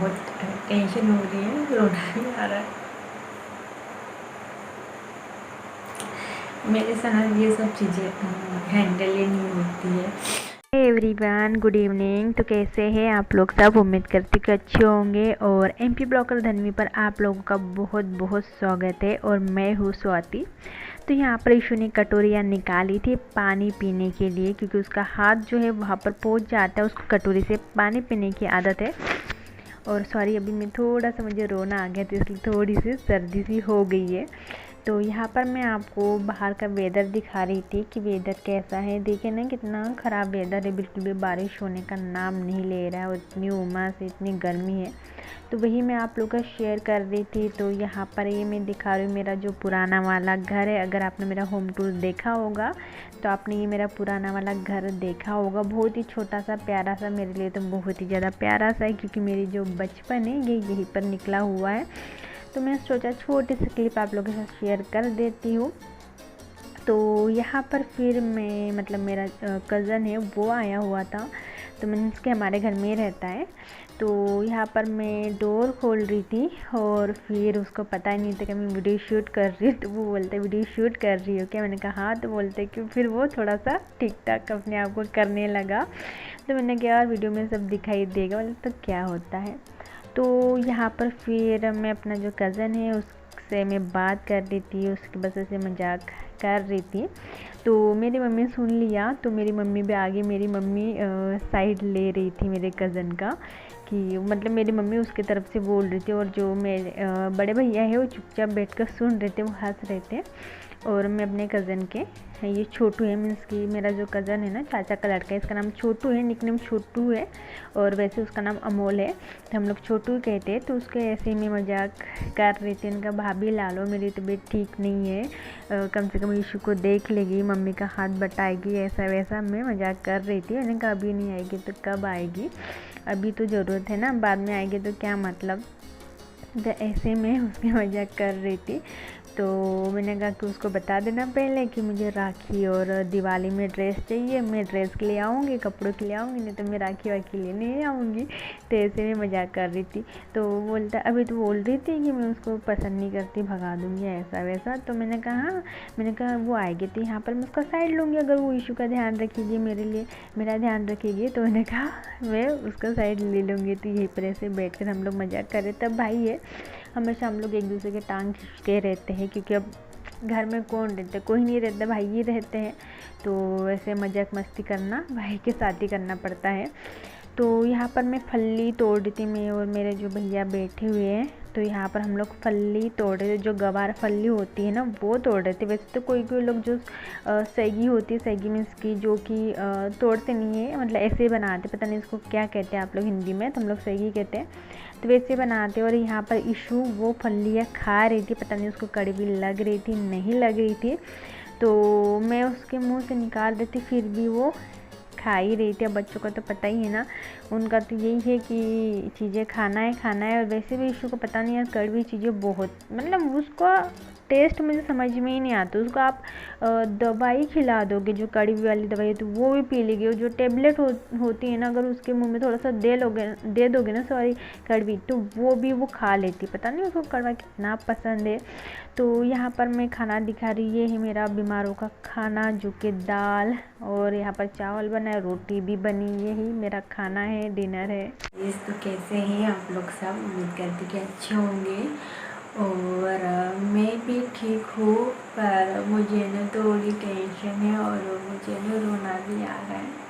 बहुत टेंशन हो रही है, रोना भी आ रहा है। मेरे साथ ये सब चीज़ें हैंडल ही नहीं होती है। Everyone, good evening. तो कैसे हैं आप लोग सब? उम्मीद करती कि अच्छे होंगे। और एमपी ब्लॉगर धन्वी पर आप लोगों का बहुत बहुत स्वागत है। और मैं हूँ स्वाति। तो यहाँ पर ईशु ने कटोरियाँ निकाली थी पानी पीने के लिए, क्योंकि उसका हाथ जो है वहाँ पर पहुँच जाता है, उसको कटोरी से पानी पीने की आदत है। और सॉरी, अभी मैं थोड़ा सा मुझे रोना आ गया था, इसलिए थोड़ी सी सर्दी सी हो गई है। तो यहाँ पर मैं आपको बाहर का वेदर दिखा रही थी कि वेदर कैसा है। देखिए ना, कितना ख़राब वेदर है, बिल्कुल भी बारिश होने का नाम नहीं ले रहा है और इतनी उमस है, इतनी गर्मी है। तो वही मैं आप लोगों का शेयर कर रही थी। तो यहाँ पर ये मैं दिखा रही हूँ मेरा जो पुराना वाला घर है। अगर आपने मेरा होम टूर देखा होगा तो आपने ये मेरा पुराना वाला घर देखा होगा। बहुत ही छोटा सा प्यारा सा, मेरे लिए तो बहुत ही ज़्यादा प्यारा सा है, क्योंकि मेरी जो बचपन है ये यहीं पर निकला हुआ है। तो मैं सोचा छोटी सी क्लिप आप लोगों के साथ शेयर कर देती हूँ। तो यहाँ पर फिर मैं मतलब मेरा कज़न है वो आया हुआ था, तो मीन्स कि हमारे घर में ही रहता है। तो यहाँ पर मैं डोर खोल रही थी और फिर उसको पता ही नहीं था कि मैं वीडियो शूट कर रही हूँ। तो वो बोलते वीडियो शूट कर रही हो क्या? मैंने कहा हाँ। तो बोलते कि फिर वो थोड़ा सा ठीक ठाक अपने आप को करने लगा। तो मैंने कहा यार वीडियो में सब दिखाई देगा, मतलब तो क्या होता है। तो यहाँ पर फिर मैं अपना जो कज़न है उससे मैं बात कर रही थी, उसकी वजह से मजाक कर रही थी। तो मेरी मम्मी सुन लिया, तो मेरी मम्मी भी आगे, मेरी मम्मी साइड ले रही थी मेरे कज़न का, कि मतलब मेरी मम्मी उसके तरफ से बोल रही थी। और जो मेरे बड़े भैया है वो चुपचाप बैठकर सुन रहे थे, वो हंस रहे थे। और मैं अपने कज़न के, ये छोटू है, मीन्स कि मेरा जो कज़न है ना, चाचा का लड़का है, इसका नाम छोटू है, निकनेम छोटू है। और वैसे उसका नाम अमोल है, तो हम लोग छोटू कहते हैं। तो उसके ऐसे ही मैं मजाक कर रही थी। उनका भाभी ला लो, मेरी तबीयत ठीक नहीं है, कम से कम ईशु को देख लेगी, मम्मी का हाथ बटाएगी, ऐसा वैसा मैं मजाक कर रही थी। मैंने कहा अभी नहीं आएगी तो कब आएगी, अभी तो ज़रूरत है ना, बाद में आएगी तो क्या मतलब। तो ऐसे में उसकी मजाक कर रही थी। तो मैंने कहा कि उसको बता देना पहले कि मुझे राखी और दिवाली में ड्रेस चाहिए, मैं ड्रेस के लिए आऊँगी, कपड़ों के लिए आऊँगी, नहीं तो मैं राखी वाखी लिए नहीं आऊँगी। तो ऐसे में मजाक कर रही थी। तो बोलता अभी तो बोल रही थी कि मैं उसको पसंद नहीं करती, भगा दूँगी, ऐसा वैसा। तो मैंने कहा हाँ, मैंने कहा वो आएगी तो यहाँ पर मैं उसका साइड लूँगी, अगर वो इशू का ध्यान रखेगी, मेरे लिए मेरा ध्यान रखेगी। तो मैंने कहा मैं उसका साइड ले लूँगी। तो यहीं पर ऐसे बैठ कर हम लोग मजाक कर रहे। तब भाई है, हमेशा हम लोग एक दूसरे के टांग खींचते रहते हैं, क्योंकि अब घर में कौन रहता है, कोई नहीं रहता, भाई ही रहते हैं। तो वैसे मजाक मस्ती करना भाई के साथ ही करना पड़ता है। तो यहाँ पर मैं फल्ली तोड़ रही थी, मैं और मेरे जो भैया बैठे हुए हैं। तो यहाँ पर हम लोग फल्ली तोड़ रहे थे, जो गवार फल्ली होती है ना वो तोड़ रहे थे। वैसे तो कोई कोई लोग जो सैगी होती है, सैगी मीन्स की जो कि तोड़ते नहीं है, मतलब ऐसे ही बनाते, पता नहीं इसको क्या कहते हैं आप लोग हिंदी में, तो हम लोग सैगी कहते हैं। तो वैसे बनाते। और यहाँ पर इशू वो फलियाँ खा रही थी, पता नहीं उसको कड़वी लग रही थी नहीं लग रही थी। तो मैं उसके मुंह से निकाल देती, फिर भी वो खा ही रही थी। अब बच्चों का तो पता ही है ना, उनका तो यही है कि चीज़ें खाना है। और वैसे भी इशू को पता नहीं है, कड़वी चीज़ें बहुत, मतलब उसको टेस्ट मुझे समझ में ही नहीं आता। उसको आप दवाई खिला दोगे, जो कड़वी वाली दवाई है, तो वो भी पी लेगी। और जो टेबलेट होती है ना, अगर उसके मुंह में थोड़ा सा दे दोगे ना, सॉरी, कड़वी, तो वो भी वो खा लेती। पता नहीं उसको कड़वा कितना पसंद है। तो यहाँ पर मैं खाना दिखा रही, ये है मेरा बीमारों का खाना, जो कि दाल और यहाँ पर चावल बना है, रोटी भी बनी, यही मेरा खाना है, डिनर है। तो कैसे हैं आप लोग सब? उम्मीद करती कि अच्छे होंगे। और मैं भी ठीक हूँ, पर मुझे ना थोड़ी टेंशन है और मुझे ना रोना भी आ रहा है।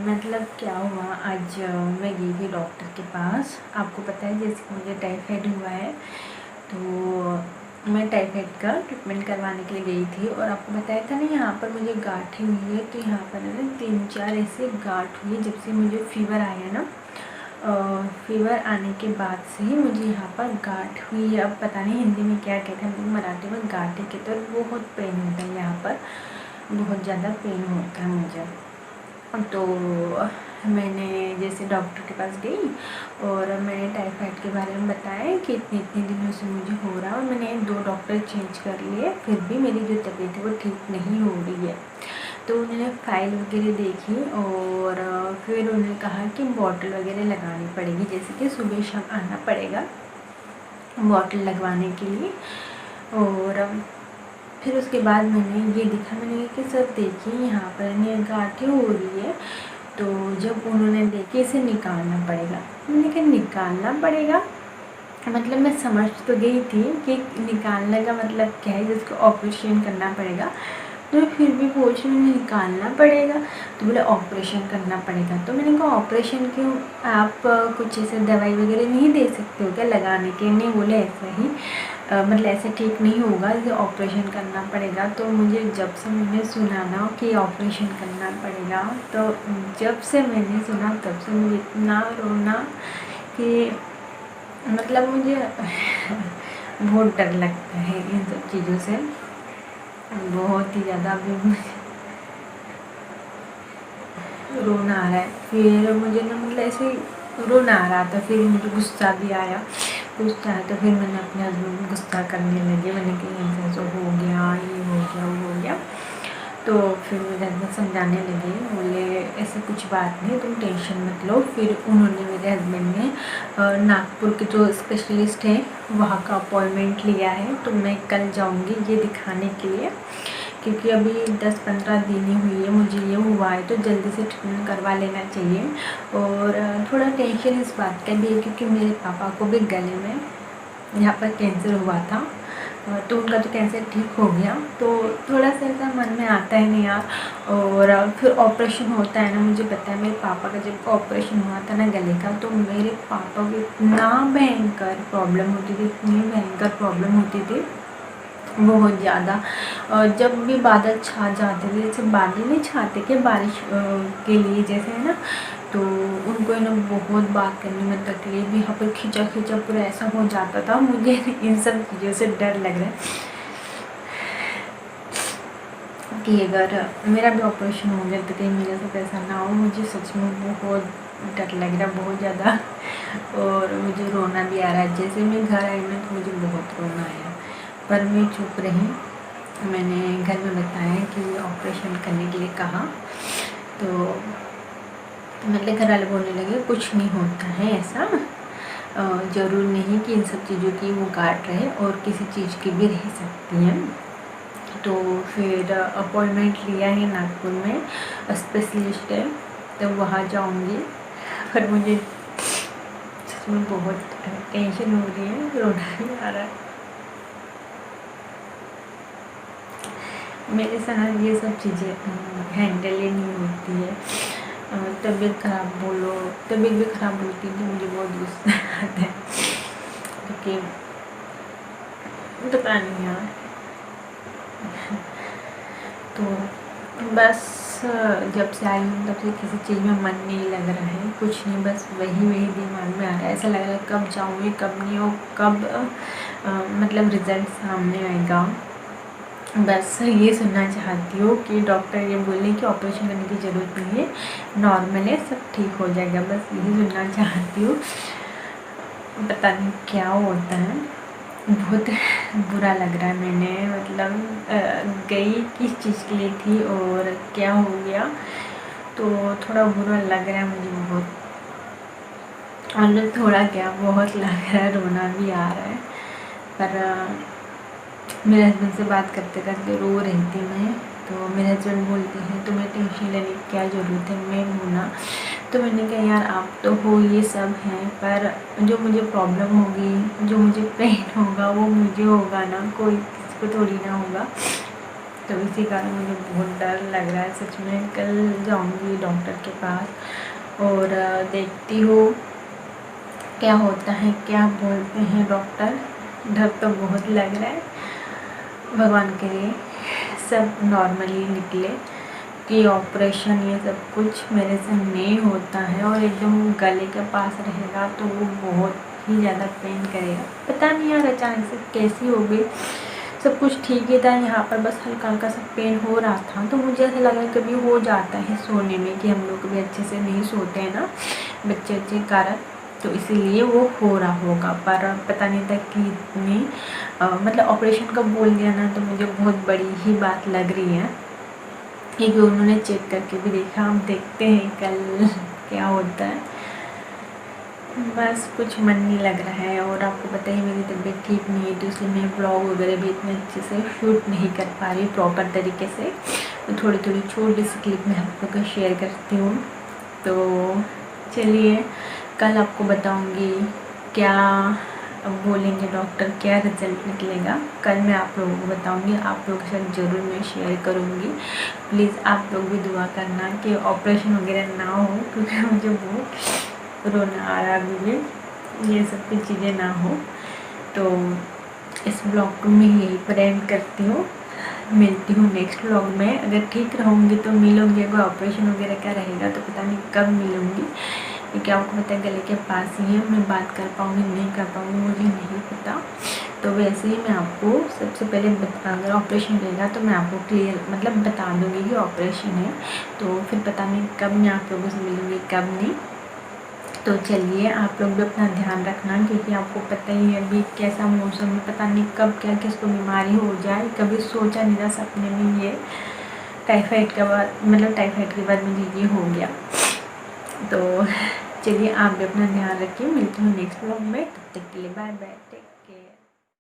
मतलब क्या हुआ, आज मैं गई थी डॉक्टर के पास। आपको पता है जैसे मुझे टाइफाइड हुआ है, तो मैं टाइफाइड का ट्रीटमेंट करवाने के लिए गई थी। और आपको बताया था ना, यहाँ पर मुझे गांठें हुई है। तो यहाँ पर ना 3-4 ऐसे गांठ हुई है जब से मुझे फीवर आया ना। फीवर आने के बाद से ही मुझे यहाँ पर गांठ हुई है। अब पता नहीं हिंदी में क्या कहते हैं, हम लोग मराठी में गांठे कहते हैं। तो बहुत पेन होता है, यहाँ पर बहुत ज़्यादा पेन होता है मुझे। तो मैंने जैसे डॉक्टर के पास गई और मैंने टाइफाइड के बारे में बताया कि इतने इतने दिनों से मुझे हो रहा है। और मैंने 2 डॉक्टर चेंज कर लिए, फिर भी मेरी जो तबीयत है वो ठीक नहीं हो रही है। तो उन्होंने फाइल वगैरह देखी और फिर उन्होंने कहा कि बॉटल वगैरह लगानी पड़ेगी, जैसे कि सुबह शाम आना पड़ेगा बॉटल लगवाने के लिए। और फिर उसके बाद मैंने ये देखा, मैंने कि सर देखिए यहाँ पर ये गांठें हो रही है। तो जब उन्होंने देखे इसे निकालना पड़ेगा, मैंने कहा निकालना पड़ेगा, मतलब मैं समझ तो गई थी कि निकालने का मतलब क्या है, जिसको ऑपरेशन करना पड़ेगा। तो फिर भी पूछ रही हूँ निकालना पड़ेगा, तो बोले ऑपरेशन करना पड़ेगा। तो मैंने कहा ऑपरेशन क्यों, आप कुछ ऐसे दवाई वगैरह नहीं दे सकते हो क्या लगाने के? नहीं, बोले ऐसा ही मतलब ऐसे ठीक नहीं होगा, ये ऑपरेशन करना पड़ेगा। तो मुझे जब से मैंने सुना ना कि ऑपरेशन करना पड़ेगा, तो जब से मैंने सुना तब से मुझे इतना रोना कि मतलब मुझे बहुत डर लगता है इन सब चीज़ों से, बहुत ही ज़्यादा। अभी मुझे रोना आ रहा है। फिर मुझे ना मतलब ऐसे रोना आ रहा था, फिर मुझे गुस्सा भी आया। गुस्सा आया तो फिर मैंने अपने हस्बैंड को गुस्सा करने लगी, मैंने कहा ऐसा हो गया, ये हो गया, वो हो गया। तो फिर मेरे हस्बैंड समझाने लगे, बोले ऐसे कुछ बात नहीं, तुम टेंशन मत लो। फिर उन्होंने, मेरे हस्बैंड ने नागपुर के जो स्पेशलिस्ट हैं वहाँ का अपॉइंटमेंट लिया है। तो मैं कल जाऊँगी ये दिखाने के लिए, क्योंकि अभी 10-15 दिन ही हुई है मुझे ये हुआ है, तो जल्दी से ट्रीटमेंट करवा लेना चाहिए। और थोड़ा टेंशन इस बात का भी है क्योंकि मेरे पापा को भी गले में यहाँ पर कैंसर हुआ था, तो उनका तो कैंसर ठीक हो गया। तो थोड़ा सा ऐसा मन में आता है नहीं यार। और फिर ऑपरेशन होता है ना, मुझे पता है मेरे पापा का जब ऑपरेशन हुआ था ना गले का, तो मेरे पापा को इतना भयंकर प्रॉब्लम होती थी, इतनी भयंकर प्रॉब्लम होती थी, बहुत ज़्यादा। जब भी बादल छा जाते थे, जैसे बादल नहीं छाते कि बारिश के लिए जैसे है ना, तो उनको है ना बहुत बात करने में तकलीफ, यहाँ पर खींचा खींचा पूरा ऐसा हो जाता था। मुझे इन सब चीज़ों से डर लग रहा है कि अगर मेरा भी ऑपरेशन हो गया तो कहीं मेरे साथ ऐसा ना हो। मुझे सच में बहुत डर लग रहा है, बहुत ज़्यादा। और मुझे रोना भी आ रहा है। जैसे मैं घर आई ना तो मुझे बहुत रोना आया, पर मैं चुप रही। मैंने घर में बताया कि ऑपरेशन करने के लिए कहा, तो मतलब घर वाले बोलने लगे कुछ नहीं होता है ऐसा, ज़रूर नहीं कि इन सब चीज़ों की वो गांठ रहे और किसी चीज़ की भी रह सकती है। तो फिर अपॉइंटमेंट लिया है नागपुर में, स्पेशलिस्ट है, तो वहाँ जाऊँगी। पर मुझे सच में बहुत टेंशन हो रही है, रोना भी आ रहा है। मेरे साथ ये सब चीज़ें हैंडल ही नहीं होती है। तबीयत ख़राब बोलो, तबीयत भी ख़राब होती है तो मुझे बहुत गुस्सा आता है, क्योंकि पता नहीं यार। तो बस जब से आई हूँ तब से किसी चीज़ में मन नहीं लग रहा है, कुछ नहीं, बस वही दिमाग में आ रहा है। ऐसा लग रहा है कब जाऊँगी, कब नहीं हो, कब मतलब रिज़ल्ट सामने आएगा। बस ये सुनना चाहती हूँ कि डॉक्टर ये बोले कि ऑपरेशन करने की ज़रूरत नहीं है, नॉर्मल है, सब ठीक हो जाएगा। बस यही सुनना चाहती हूँ। पता नहीं क्या होता है, बहुत बुरा लग रहा है। मैंने मतलब गई किस चीज़ के लिए थी और क्या हो गया, तो थोड़ा बुरा लग रहा है मुझे बहुत, और थोड़ा क्या बहुत लग रहा है, रोना भी आ रहा है। पर मेरे हस्बैंड से बात करते करते रो रही थी मैं, तो मेरे हस्बैंड बोलते हैं तुम्हें टेंशन लेने की क्या ज़रूरत है, मैं हूँ ना। तो मैंने कहा यार आप तो हो, ये सब हैं, पर जो मुझे प्रॉब्लम होगी, जो मुझे पेन होगा वो मुझे होगा ना, कोई किसी को थोड़ी ना होगा। तो इसी कारण मुझे बहुत डर लग रहा है सच में। कल जाऊँगी डॉक्टर के पास और देखती हूँ क्या होता है, क्या बोलते हैं डॉक्टर। डर तो बहुत लग रहा है, भगवान करे सब नॉर्मली निकले, कि ऑपरेशन ये सब कुछ मेरे से नहीं होता है। और एकदम गले के पास रहेगा तो वो बहुत ही ज़्यादा पेन करेगा। पता नहीं यार अचानक से कैसी हो गई, सब कुछ ठीक ही था, यहाँ पर बस हल्का हल्का सा पेन हो रहा था। तो मुझे ऐसा लगा कभी हो जाता है सोने में, कि हम लोग कभी अच्छे से नहीं सोते हैं ना बच्चे के कारण, तो इसीलिए वो हो रहा होगा। पर पता नहीं था कि इतनी मतलब ऑपरेशन का बोल दिया ना, तो मुझे बहुत बड़ी ही बात लग रही है। क्योंकि उन्होंने चेक करके भी देखा। हम देखते हैं कल क्या होता है। बस कुछ मन नहीं लग रहा है, और आपको पता ही मेरी तबीयत ठीक नहीं है, तो इसलिए मैं ब्लॉग वगैरह भी इतने अच्छे से शूट नहीं कर पा रही प्रॉपर तरीके से। तो थोड़ी थोड़ी छोटी सी क्लिप मैं आप लोग को शेयर करती हूँ। तो चलिए, कल आपको बताऊँगी क्या बोलेंगे डॉक्टर, क्या रिजल्ट निकलेगा, कल मैं आप लोगों को बताऊंगी। आप लोगों के साथ ज़रूर मैं शेयर करूंगी। प्लीज़ आप लोग भी दुआ करना कि ऑपरेशन वगैरह ना हो, क्योंकि मुझे बहुत रोना आ रहा है मुझे, ये सब की चीज़ें ना हो। तो इस ब्लॉग को मैं यहीं पर एंड करती हूँ। मिलती हूँ नेक्स्ट व्लॉग में। अगर ठीक रहूँगी तो मिलूँगी, अगर ऑपरेशन वगैरह का रहेगा तो पता नहीं कब मिलूँगी, क्योंकि आपको पता है गले के पास ही है। मैं बात कर पाऊँगी नहीं कर पाऊँगी मुझे नहीं पता। तो वैसे ही मैं आपको सबसे पहले अगर ऑपरेशन रहेगा तो मैं आपको क्लियर मतलब बता दूँगी कि ऑपरेशन है। तो फिर पता नहीं कब मैं आप लोगों से मिलूँगी कब नहीं। तो चलिए, आप लोग भी अपना ध्यान रखना, क्योंकि आपको पता ही है अभी कैसा मौसम है, पता नहीं कब क्या किसको बीमारी हो जाए। कभी सोचा नहीं था सपने में ये टाइफाइड के बाद, मतलब टाइफाइड के बाद मुझे ये हो गया। तो चलिए, आप भी अपना ध्यान रखिए। मिलती हूँ नेक्स्ट व्लॉग में, तब तक के लिए बाय बाय, टेक केयर।